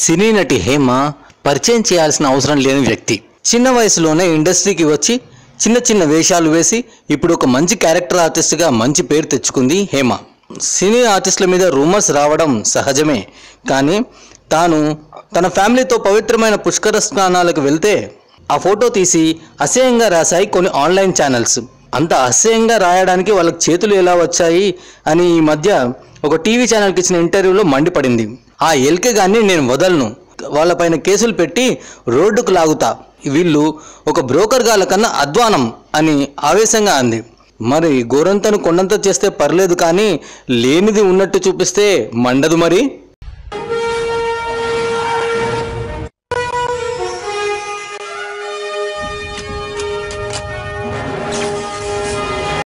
సినీ నటి హేమ పరిచయం చేయాల్సిన అవసరం లేని వ్యక్తి. చిన్న వయసులోనే ఇండస్ట్రీకి వచ్చి చిన్న చిన్న వేషాలు వేసి ఇప్పుడు ఒక మంచి క్యారెక్టర్ ఆర్టిస్ట్గా మంచి పేరు తెచ్చుకుంది హేమ. సినీ ఆర్టిస్టుల మీద రూమర్స్ రావడం సహజమే, కానీ తాను తన ఫ్యామిలీతో పవిత్రమైన పుష్కర స్నానాలకు వెళ్తే ఆ ఫోటో తీసి అసహ్యంగా రాశాయి కొన్ని ఆన్లైన్ ఛానల్స్. అంత అసహ్యంగా రాయడానికి వాళ్ళకి చేతులు ఎలా వచ్చాయి అని ఈ మధ్య ఒక టీవీ ఛానల్కి ఇచ్చిన ఇంటర్వ్యూలో మండిపడింది. ఆ ఎల్కెగాన్ని నేను వదలను, వాళ్ళపైన కేసులు పెట్టి రోడ్డుకు లాగుతా, వీళ్ళు ఒక బ్రోకర్ గాల కన్నా అధ్వానం అని ఆవేశంగా అంది. మరి గోరంతను కొండంత చేస్తే పర్లేదు, కానీ లేనిది ఉన్నట్టు చూపిస్తే మండదు మరి.